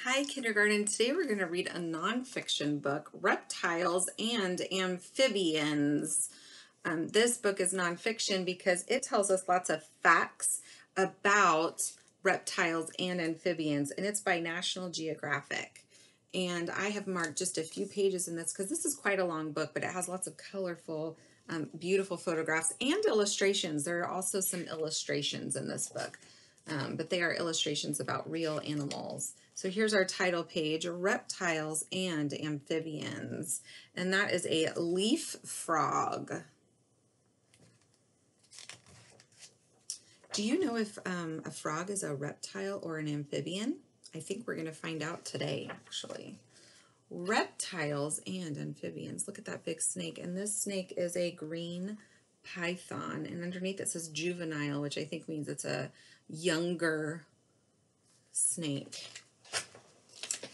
Hi, kindergarten. Today we're going to read a nonfiction book, Reptiles and Amphibians. This book is nonfiction because it tells us lots of facts about reptiles and amphibians, and it's by National Geographic. And I have marked just a few pages in this because this is quite a long book, but it has lots of colorful, beautiful photographs and illustrations. There are also some illustrations in this book. But they are illustrations about real animals. So here's our title page, Reptiles and Amphibians. And that is a leaf frog. Do you know if a frog is a reptile or an amphibian? I think we're going to find out today, actually. Reptiles and amphibians. Look at that big snake. And this snake is a green python. And underneath it says juvenile, which I think means it's a younger snake.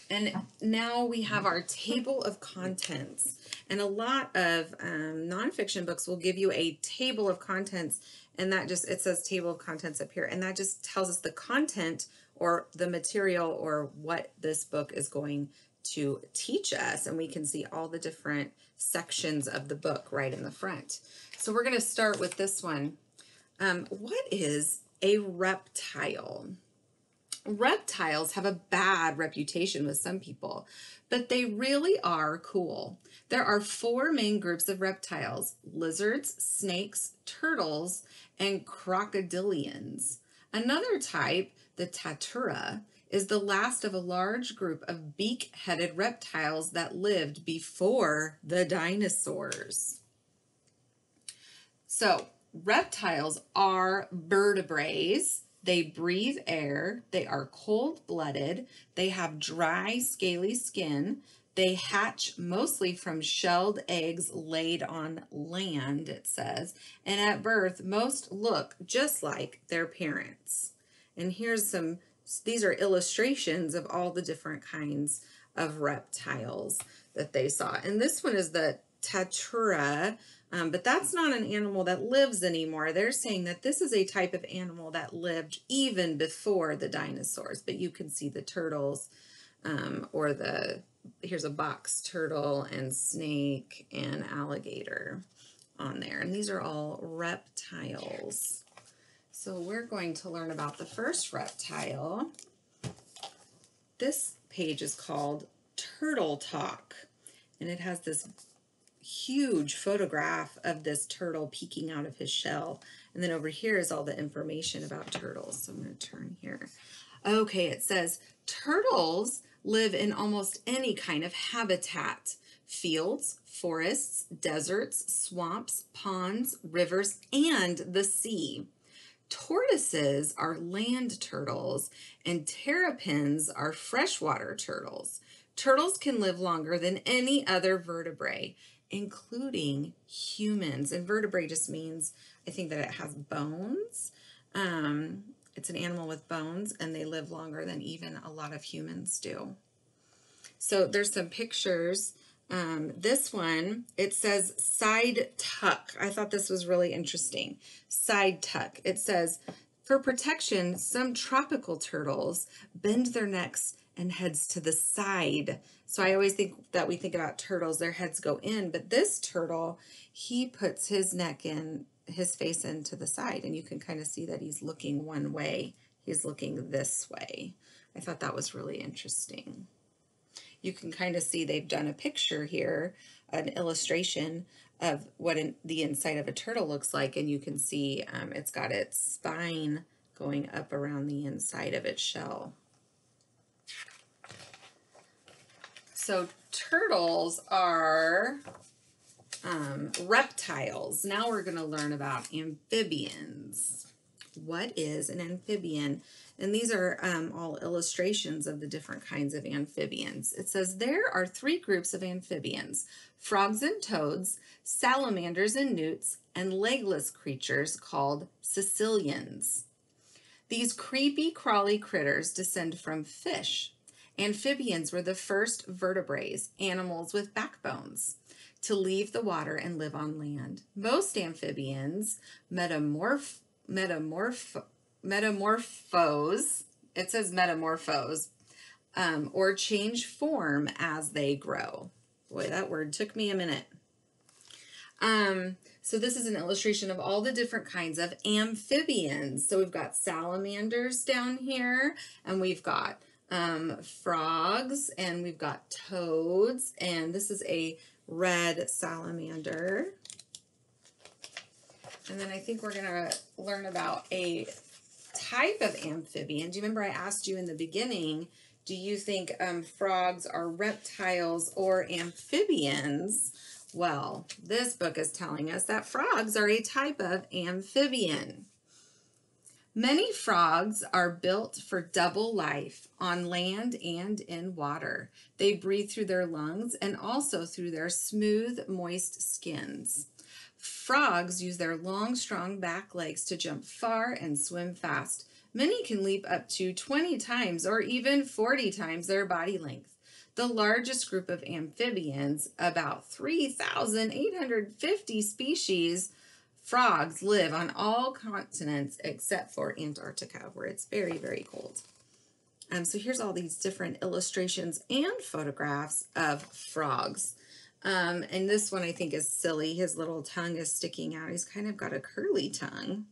And now we have our table of contents. And a lot of nonfiction books will give you a table of contents, and that just, it says table of contents up here, and that just tells us the content or the material or what this book is going to teach us. And we can see all the different sections of the book right in the front. So we're going to start with this one. What is a reptile? Reptiles have a bad reputation with some people, but they really are cool. There are 4 main groups of reptiles: lizards, snakes, turtles, and crocodilians. Another type, the tatura, is the last of a large group of beak-headed reptiles that lived before the dinosaurs. So, reptiles are vertebrates. They breathe air. They are cold-blooded. They have dry, scaly skin. They hatch mostly from shelled eggs laid on land, it says. And at birth, most look just like their parents. And here's some, these are illustrations of all the different kinds of reptiles that they saw. And this one is the tatura. But that's not an animal that lives anymore. They're saying that this is a type of animal that lived even before the dinosaurs. But you can see the turtles or here's a box turtle and snake and alligator on there. And these are all reptiles. So we're going to learn about the first reptile. This page is called Turtle Talk. And it has this huge photograph of this turtle peeking out of his shell. And then over here is all the information about turtles. So I'm going to turn here. Okay, it says turtles live in almost any kind of habitat: fields, forests, deserts, swamps, ponds, rivers, and the sea. Tortoises are land turtles, and terrapins are freshwater turtles. Turtles can live longer than any other vertebrate, including humans. And vertebrae just means, I think, that it has bones. It's an animal with bones, and they live longer than even a lot of humans do. So there's some pictures. This one, it says side tuck. I thought this was really interesting. Side tuck. It says, for protection, some tropical turtles bend their necks and heads to the side. So I always think that we think about turtles, their heads go in, but this turtle, he puts his neck in, his face into the side, and you can kind of see that he's looking one way. He's looking this way. I thought that was really interesting. You can kind of see they've done a picture here, an illustration of what the inside of a turtle looks like, and you can see it's got its spine going up around the inside of its shell. So turtles are reptiles. Now we're going to learn about amphibians. What is an amphibian? And these are all illustrations of the different kinds of amphibians. It says there are 3 groups of amphibians: frogs and toads, salamanders and newts, and legless creatures called caecilians. These creepy, crawly critters descend from fish. Amphibians were the first vertebrates, animals with backbones, to leave the water and live on land. Most amphibians metamorphose. It says metamorphose, or change form as they grow. Boy, that word took me a minute. So this is an illustration of all the different kinds of amphibians. So we've got salamanders down here, and we've got frogs, and we've got toads, and this is a red salamander. And then I think we're going to learn about a type of amphibian. Do you remember I asked you in the beginning, do you think frogs are reptiles or amphibians? Well, this book is telling us that frogs are a type of amphibian. Many frogs are built for double life on land and in water. They breathe through their lungs and also through their smooth, moist skins. Frogs use their long, strong back legs to jump far and swim fast. Many can leap up to 20 times or even 40 times their body length. The largest group of amphibians, about 3,850 species, frogs live on all continents except for Antarctica, where it's very, very cold. So here's all these different illustrations and photographs of frogs. And this one I think is silly. His little tongue is sticking out. He's kind of got a curly tongue.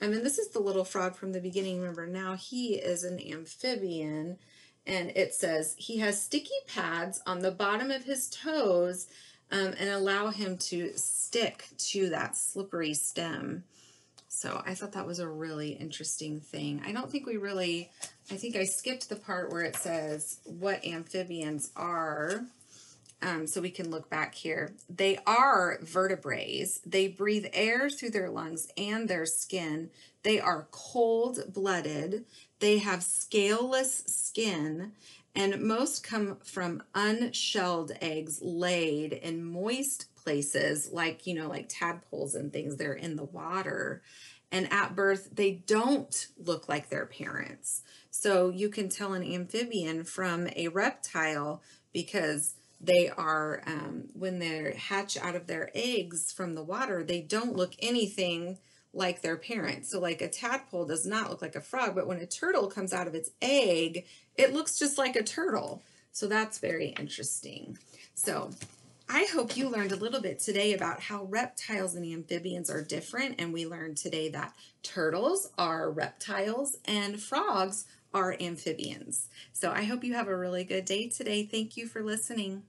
And then this is the little frog from the beginning. Remember, now he is an amphibian. And it says he has sticky pads on the bottom of his toes and allow him to stick to that slippery stem. So I thought that was a really interesting thing. I don't think we really, I think I skipped the part where it says what amphibians are. So we can look back here. They are vertebrates. They breathe air through their lungs and their skin. They are cold-blooded. They have scaleless skin, and most come from unshelled eggs laid in moist places like, like tadpoles and things. They're in the water. And at birth, they don't look like their parents. So you can tell an amphibian from a reptile because they are, when they hatch out of their eggs from the water, they don't look anything like their parents. So like a tadpole does not look like a frog, but when a turtle comes out of its egg, it looks just like a turtle. So that's very interesting. So I hope you learned a little bit today about how reptiles and amphibians are different. And we learned today that turtles are reptiles and frogs are amphibians. So I hope you have a really good day today. Thank you for listening.